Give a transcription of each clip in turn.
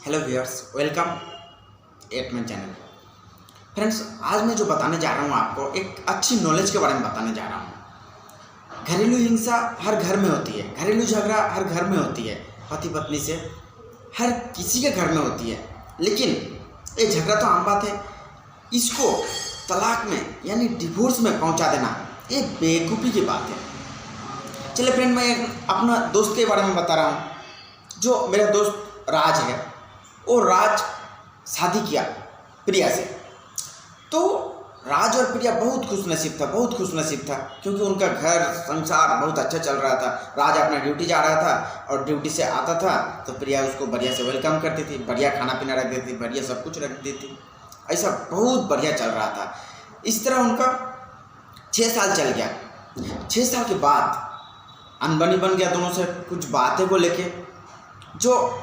Hello viewers, welcome at my channel. Friends, आज मैं जो बताने जा रहा हूँ आपको एक अच्छी नॉलेज के बारे में बताने जा रहा हूँ। घरेलू हिंसा हर घर में होती है, घरेलू झगड़ा हर घर में होती है, पति पत्नी से हर किसी के घर में होती है। लेकिन ये झगड़ा तो आम बात है, इसको तलाक में यानी डिवोर्स में पहुँचा देना ये बेवकूफ़ी की बात है। चलिए फ्रेंड, मैं अपना दोस्त के बारे में बता रहा हूँ। जो मेरा दोस्त राज है, वो राज शादी किया प्रिया से। तो राज और प्रिया बहुत खुश नसीब था क्योंकि उनका घर संसार बहुत अच्छा चल रहा था। राज अपना ड्यूटी जा रहा था और ड्यूटी से आता था तो प्रिया उसको बढ़िया से वेलकम करती थी, बढ़िया खाना पीना रख देती थी, बढ़िया सब कुछ रख देती थी। ऐसा बहुत बढ़िया चल रहा था। इस तरह उनका 6 साल चल गया। 6 साल के बाद अनबनी बन गया दोनों से कुछ बातें को लेके। जो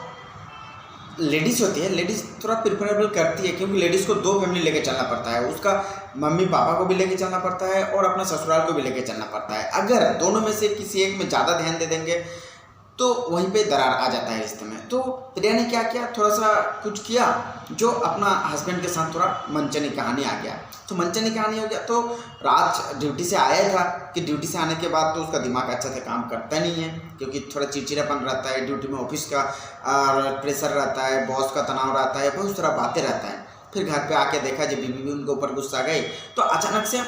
लेडीज़ होती है, लेडीज़ थोड़ा प्रिफरेबल करती है क्योंकि लेडीज़ को 2 फैमिली लेके चलना पड़ता है। उसका मम्मी पापा को भी लेके चलना पड़ता है और अपना ससुराल को भी लेके चलना पड़ता है। अगर दोनों में से किसी एक में ज़्यादा ध्यान दे देंगे तो वहीं पे दरार आ जाता है रिश्ते में। तो प्रिया ने क्या किया, थोड़ा सा कुछ किया जो अपना हस्बैंड के साथ थोड़ा मनचनी कहानी आ गया। तो मनचनी कहानी हो गया तो राज ड्यूटी से आया था कि ड्यूटी से आने के बाद तो उसका दिमाग अच्छा से काम करता नहीं है क्योंकि थोड़ा चिड़चिड़ापन रहता है। ड्यूटी में ऑफिस का प्रेशर रहता है, बॉस का तनाव रहता है, बहुत सारा बातें रहता है। फिर घर पे आके देखा जब बीवी भी उनके ऊपर गुस्सा गई तो अचानक से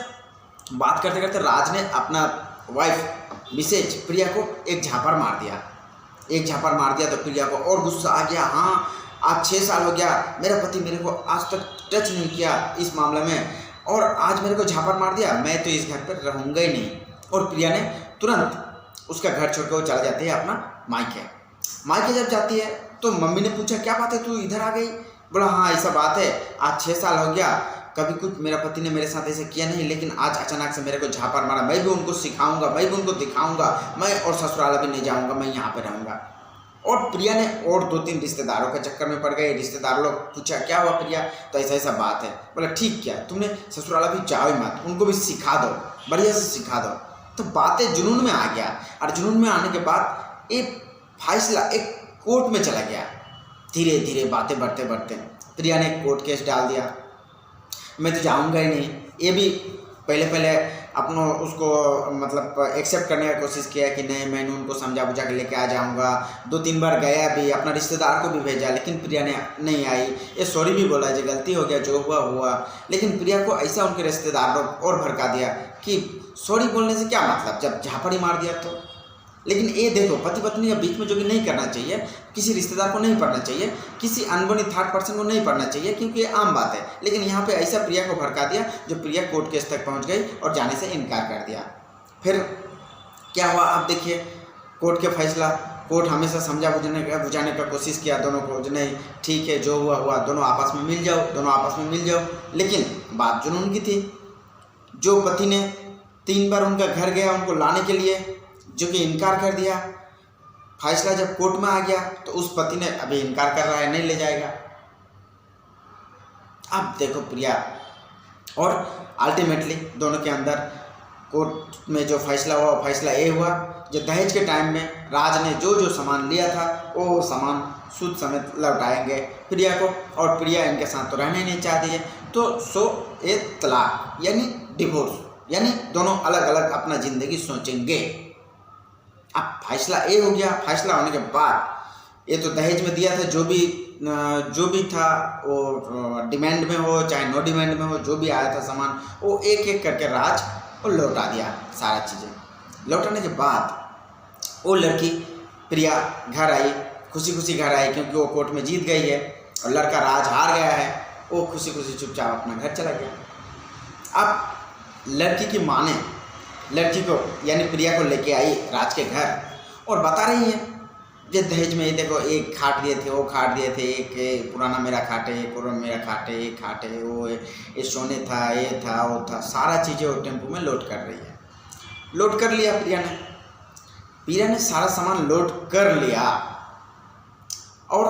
बात करते करते राज ने अपना वाइफ मिसेज प्रिया को एक झापड़ मार दिया। तो प्रिया को और गुस्सा आ गया। हाँ, आज 6 साल हो गया, मेरा पति मेरे को आज तक टच नहीं किया इस मामले में और आज मेरे को झापड़ मार दिया, मैं तो इस घर पर रहूँगा ही नहीं। और प्रिया ने तुरंत उसका घर छोड़ कर वो चला जाती है अपना मायके जब जाती है तो मम्मी ने पूछा क्या बात है, तू इधर आ गई? बोला हाँ ऐसा बात है, आज 6 साल हो गया, कभी कुछ मेरा पति ने मेरे साथ ऐसे किया नहीं, लेकिन आज अचानक से मेरे को झापड़ मारा। मैं भी उनको सिखाऊंगा, मैं भी उनको दिखाऊंगा, मैं और ससुराल भी नहीं जाऊंगा, मैं यहाँ पे रहूँगा। और प्रिया ने और 2-3 रिश्तेदारों के चक्कर में पड़ गए। रिश्तेदार लोग पूछा क्या हुआ प्रिया, तो ऐसा बात है। बोला ठीक क्या, तुमने ससुराल भी जाओ ही मत, उनको भी सिखा दो, बढ़िया से सिखा दो। तो बातें जुनून में आ गया और जुनून में आने के बाद एक फैसला एक कोर्ट में चला गया। धीरे धीरे बातें बढ़ते प्रिया ने कोर्ट केस डाल दिया, मैं तो जाऊंगा ही नहीं। ये भी पहले अपनों उसको मतलब एक्सेप्ट करने का कोशिश किया कि नहीं, मैंने उनको समझा बुझा के लेके आ जाऊंगा। 2-3 बार गया भी, अपना रिश्तेदार को भी भेजा, लेकिन प्रिया ने नहीं आई। ये सॉरी भी बोला, जो गलती हो गया, जो हुआ। लेकिन प्रिया को ऐसा उनके रिश्तेदार लोग और भड़का दिया कि सॉरी बोलने से क्या मतलब, जब झापड़ी मार दिया तो। लेकिन ये देखो, पति पत्नी के बीच में जो कि नहीं करना चाहिए, किसी रिश्तेदार को नहीं पढ़ना चाहिए, किसी अनबनी थर्ड पर्सन को नहीं पढ़ना चाहिए क्योंकि ये आम बात है। लेकिन यहाँ पे ऐसा प्रिया को भड़का दिया जो प्रिया कोर्ट केस तक पहुँच गई और जाने से इनकार कर दिया। फिर क्या हुआ आप देखिए, कोर्ट के फैसला। कोर्ट हमेशा समझा बुझाने का कोशिश किया दोनों को, जो नहीं ठीक है, जो हुआ दोनों आपस में मिल जाओ। लेकिन बात जुनून की थी। जो पति ने 3 बार उनका घर गया उनको लाने के लिए, जो कि इनकार कर दिया। फैसला जब कोर्ट में आ गया तो उस पति ने अभी इनकार कर रहा है, नहीं ले जाएगा। अब देखो प्रिया, और अल्टीमेटली दोनों के अंदर कोर्ट में जो फैसला हुआ, फैसला ये हुआ जो दहेज के टाइम में राज ने जो सामान लिया था वो सामान सूद समेत लौटाएंगे प्रिया को, और प्रिया इनके साथ तो रहने नहीं चाहती है। तो ये तलाक यानी डिवोर्स, यानी दोनों अलग अलग अपना ज़िंदगी सोचेंगे। अब फैसला ये हो गया। फैसला होने के बाद ये तो दहेज में दिया था, जो भी था वो डिमांड में हो चाहे नो डिमांड में हो, जो भी आया था सामान वो एक एक करके राज वो लौटा दिया। सारा चीज़ें लौटाने के बाद वो लड़की प्रिया घर आई, खुशी घर आई क्योंकि वो कोर्ट में जीत गई है और लड़का राज हार गया है। वो खुशी चुपचाप अपना घर चला गया। अब लड़की की माँ ने लड़की को यानी प्रिया को लेके आई राज के घर और बता रही है ये दहेज में, ये देखो एक खाट दिए थे, वो खाट दिए थे, एक पुराना मेरा खाट है, एक मेरा खाट है, एक खाट है, वो ये सोने था, ये था, वो था, सारा चीज़ें वो टेम्पो में लोड कर रही है। लोड कर लिया प्रिया ने सारा सामान लोड कर लिया और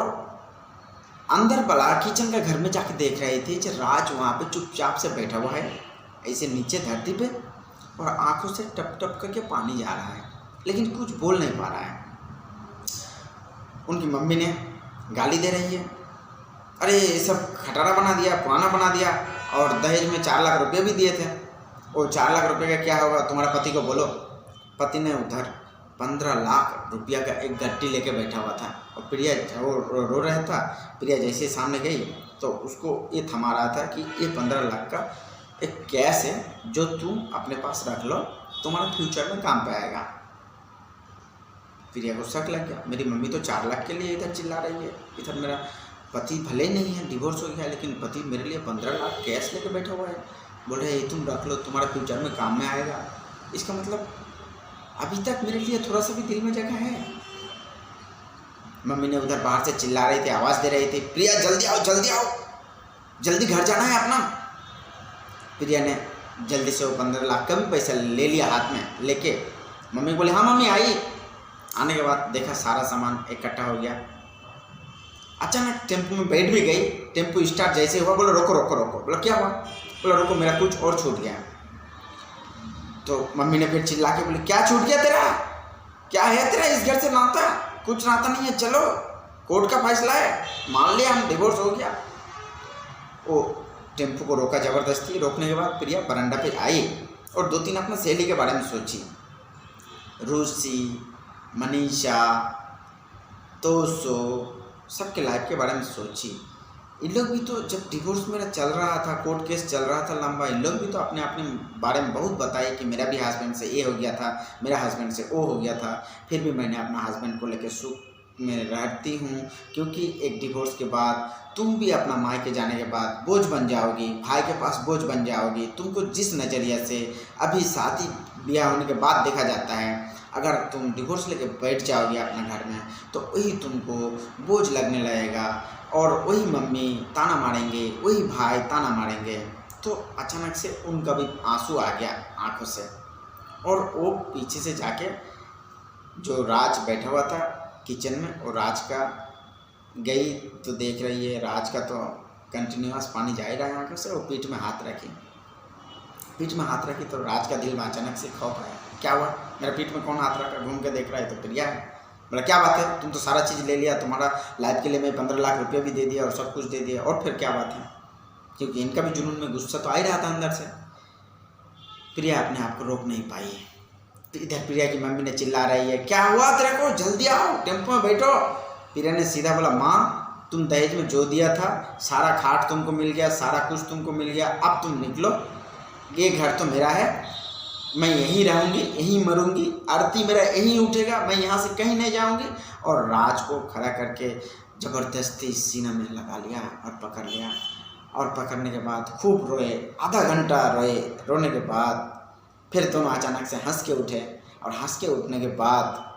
अंदर वाला किचन का घर में जाके देख रही थी कि राज वहाँ पे चुपचाप से बैठा हुआ है, ऐसे नीचे धरती पे, और आंखों से टप टप करके पानी जा रहा है, लेकिन कुछ बोल नहीं पा रहा है। उनकी मम्मी ने गाली दे रही है अरे ये सब खटारा बना दिया, पुराना बना दिया, और दहेज में 4 लाख रुपये भी दिए थे। वो 4 लाख रुपये का क्या होगा, तुम्हारा पति को बोलो। पति ने उधर 15 लाख रुपया का एक गट्टी लेके बैठा हुआ था, और प्रिया वो रो रहा था। प्रिया जैसे सामने गई तो उसको ये थमा रहा था कि ये 15 लाख का एक कैश है जो तुम अपने पास रख लो, तुम्हारा फ्यूचर में काम पे आएगा। प्रिया को शक लग गया, मेरी मम्मी तो 4 लाख के लिए इधर चिल्ला रही है, इधर मेरा पति भले नहीं है, डिवोर्स हो गया है, लेकिन पति मेरे लिए 15 लाख कैश लेके बैठा हुआ है। बोल रहे ये तुम रख लो, तुम्हारा फ्यूचर में काम में आएगा। इसका मतलब अभी तक मेरे लिए थोड़ा सा भी दिल में जगह है। मम्मी ने उधर बाहर से चिल्ला रही थी, आवाज़ दे रही थी, प्रिया जल्दी आओ, जल्दी आओ, जल्दी घर जाना है अपना। प्रिया ने जल्दी से वो 15 लाख का भी पैसा ले लिया हाथ में लेके। मम्मी बोले हाँ मम्मी आई। आने के बाद देखा सारा सामान इकट्ठा हो गया। अचानक टेम्पो में बैठ भी गई। टेम्पो स्टार्ट जैसे हुआ, बोलो रोको रोको रोको। बोला क्या हुआ? बोला रोको, मेरा कुछ और छूट गया। तो मम्मी ने फिर चिल्ला के बोली क्या छूट गया तेरा? क्या है तेरा इस घर से नाता? कुछ नाता नहीं है, चलो कोर्ट का फैसला है, मान लिया हम, डिवोर्स हो गया। वो टेम्पो को रोका ज़बरदस्ती। रोकने के बाद प्रिया बरामदा पे आई और 2-3 अपना सहेली के बारे में सोची। रूसी, मनीषा, तोसो, सबके लाइफ के बारे में सोची। इन लोग भी तो जब डिवोर्स मेरा चल रहा था, कोर्ट केस चल रहा था लंबा, इन लोग भी तो अपने अपने बारे में बहुत बताए कि मेरा भी हस्बैंड से ये हो गया था, मेरा हस्बैंड से वो हो गया था। फिर भी मैंने अपना हस्बैंड को लेकर सुख में रहती हूँ, क्योंकि एक डिवोर्स के बाद तुम भी अपना मायके जाने के बाद बोझ बन जाओगी, भाई के पास बोझ बन जाओगी। तुमको जिस नज़रिया से अभी शादी ब्याह होने के बाद देखा जाता है, अगर तुम डिवोर्स लेके बैठ जाओगे अपने घर में तो वही तुमको बोझ लगने लगेगा, और वही मम्मी ताना मारेंगे, वही भाई ताना मारेंगे। तो अचानक से उनका भी आंसू आ गया आंखों से, और वो पीछे से जाके जो राज बैठा हुआ था किचन में, और राज का गई तो देख रही है, राज का तो कंटिन्यूअस पानी जा ही रहा है आंखों से। वो पीठ में हाथ रखी, पीठ में हाथ रखी तो राज का दिल में अचानक से खौफ आया। क्या हुआ, मेरा पीठ में कौन हाथ रखा? घूम के देख रहा है तो प्रिया है। बोला क्या बात है, तुम तो सारा चीज़ ले लिया, तुम्हारा लाइफ के लिए मैं 15 लाख रुपये भी दे दिया और सब कुछ दे दिया, और फिर क्या बात है? क्योंकि इनका भी जुनून में गुस्सा तो आ ही रहा था अंदर से। प्रिया अपने आप को रोक नहीं पाई। तो इधर प्रिया की मम्मी ने चिल्ला रही है क्या हुआ तेरे को, जल्दी आओ, टेम्पो में बैठो। प्रिया ने सीधा बोला माँ तुम दहेज में जो दिया था सारा खाट तुमको मिल गया, सारा कुछ तुमको मिल गया, अब तुम निकलो, ये घर तो मेरा है, मैं यहीं रहूँगी, यहीं मरूंगी, आरती मेरा यहीं उठेगा, मैं यहाँ से कहीं नहीं जाऊँगी। और राज को खड़ा करके ज़बरदस्ती सीना में लगा लिया और पकड़ लिया, और पकड़ने के बाद खूब रोए, आधा घंटा रोए। रोने के बाद फिर दोनों अचानक से हंस के उठे, और हंस के उठने के बाद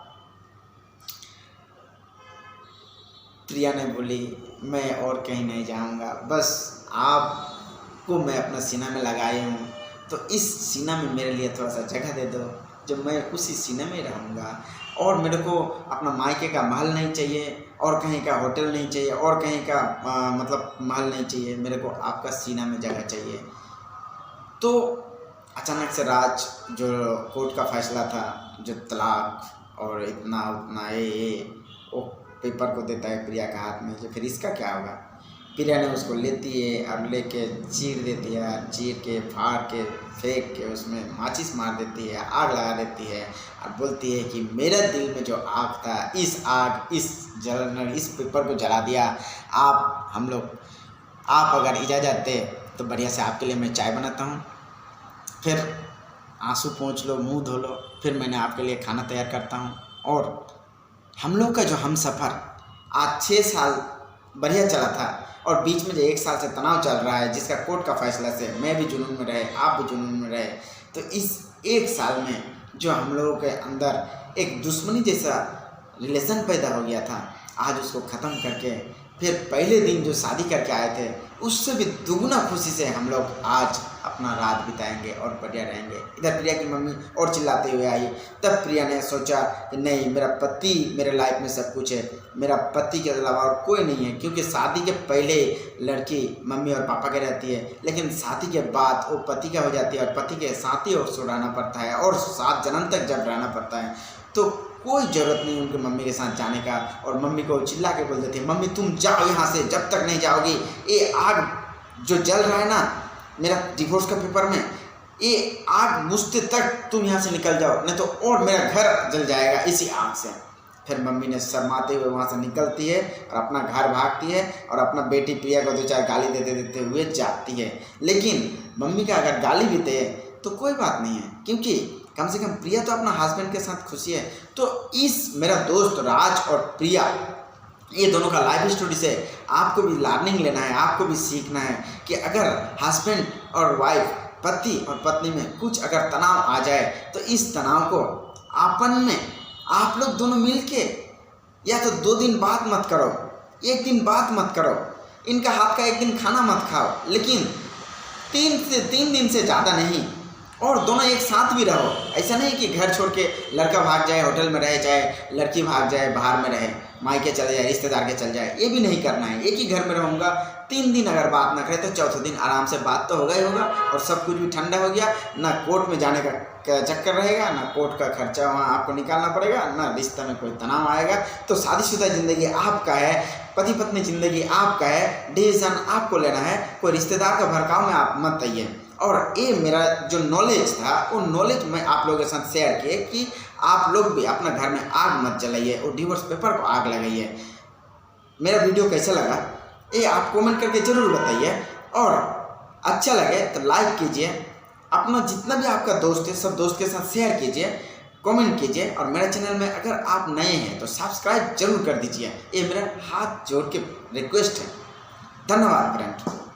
प्रिया ने बोली मैं और कहीं नहीं जाऊँगा, बस आपको मैं अपना सीना में लगाई हूँ, तो इस सीना में मेरे लिए थोड़ा सा जगह दे दो, जब मैं उसी सीने में रहूँगा। और मेरे को अपना मायके का महल नहीं चाहिए, और कहीं का होटल नहीं चाहिए, और कहीं का मतलब महल नहीं चाहिए, मेरे को आपका सीना में जगह चाहिए। तो अचानक से राज जो कोर्ट का फैसला था, जो तलाक और इतना उतना ये वो पेपर को देता है प्रिया के हाथ में, जो फिर इसका क्या होगा। प्रिया ने उसको लेती है और लेके चीर देती है, चीर के फाड़ के फेंक के उसमें माचिस मार देती है, आग लगा देती है, और बोलती है कि मेरे दिल में जो आग था, इस आग, इस पेपर को जला दिया। आप अगर इजाज़त दे तो बढ़िया से आपके लिए मैं चाय बनाता हूँ, फिर आंसू पोंछ लो, मुंह धो लो, फिर मैंने आपके लिए खाना तैयार करता हूँ। और हम लोग का जो हम सफ़र आज 6 साल बढ़िया चला था, और बीच में जो 1 साल से तनाव चल रहा है, जिसका कोर्ट का फैसला से मैं भी जुनून में रहे, आप भी जुनून में रहे, तो इस 1 साल में जो हम लोगों के अंदर एक दुश्मनी जैसा रिलेशन पैदा हो गया था, आज उसको ख़त्म करके फिर पहले दिन जो शादी करके आए थे उससे भी दुगना खुशी से हम लोग आज अपना रात बिताएंगे और बढ़िया रहेंगे। इधर प्रिया की मम्मी और चिल्लाते हुए आई। तब प्रिया ने सोचा कि नहीं, मेरा पति मेरे लाइफ में सब कुछ है, मेरा पति के अलावा और कोई नहीं है। क्योंकि शादी के पहले लड़की मम्मी और पापा के रहती है, लेकिन शादी के बाद वो पति का हो जाती है, और पति के साथ ही उसको रहना पड़ता है, और 7 जन्म तक जब रहना पड़ता है तो कोई ज़रूरत नहीं उनके मम्मी के साथ जाने का। और मम्मी को चिल्ला के बोल देती है, मम्मी तुम जाओ यहाँ से, जब तक नहीं जाओगी ये आग जो जल रहा है ना मेरा डिवोर्स का पेपर में, ये आग बुझते तक तुम यहाँ से निकल जाओ, नहीं तो और मेरा घर जल जाएगा इसी आग से। फिर मम्मी ने शर्माते हुए वहाँ से निकलती है और अपना घर भागती है और अपना बेटी प्रिया को 2-4 गाली देते देते हुए जाती है। लेकिन मम्मी का अगर गाली भी दे तो कोई बात नहीं है, क्योंकि कम से कम प्रिया तो अपना हस्बैंड के साथ खुशी है। तो इस मेरा दोस्त राज और प्रिया ये दोनों का लाइफ स्टोरी से आपको भी लर्निंग लेना है, आपको भी सीखना है कि अगर हस्बैंड और वाइफ, पति और पत्नी में कुछ अगर तनाव आ जाए तो इस तनाव को आपन में आप लोग दोनों मिलके या तो 2 दिन बात मत करो, 1 दिन बात मत करो, इनका हाथ का 1 दिन खाना मत खाओ, लेकिन 3 दिन से ज़्यादा नहीं, और दोनों एक साथ भी रहो। ऐसा नहीं कि घर छोड़ के लड़का भाग जाए होटल में रहे, चाहे लड़की भाग जाए बाहर में रहे, मायके चले जाए, रिश्तेदार के चल जाए, ये भी नहीं करना है। एक ही घर में रहूँगा, 3 दिन अगर बात ना करे तो चौथे दिन आराम से बात तो होगा ही होगा, और सब कुछ भी ठंडा हो गया। ना कोर्ट में जाने का चक्कर रहेगा, ना कोर्ट का खर्चा वहाँ आपको निकालना पड़ेगा, ना रिश्ते में कोई तनाव आएगा। तो शादीशुदा ज़िंदगी आपका है, पति पत्नी ज़िंदगी आपका है, डिसीजन आपको लेना है। कोई रिश्तेदार का भड़काव में आप मत आइए। और ये मेरा जो नॉलेज था वो नॉलेज मैं आप लोगों के साथ शेयर किए कि आप लोग भी अपना घर में आग मत जलाइए और डिवोर्स पेपर को आग लगाइए। मेरा वीडियो कैसा लगा ये आप कमेंट करके ज़रूर बताइए, और अच्छा लगे तो लाइक कीजिए, अपना जितना भी आपका दोस्त है सब दोस्त के साथ शेयर कीजिए, कमेंट कीजिए, और मेरे चैनल में अगर आप नए हैं तो सब्सक्राइब जरूर कर दीजिए। ये मेरा हाथ जोड़ के रिक्वेस्ट है। धन्यवाद फ्रेंड।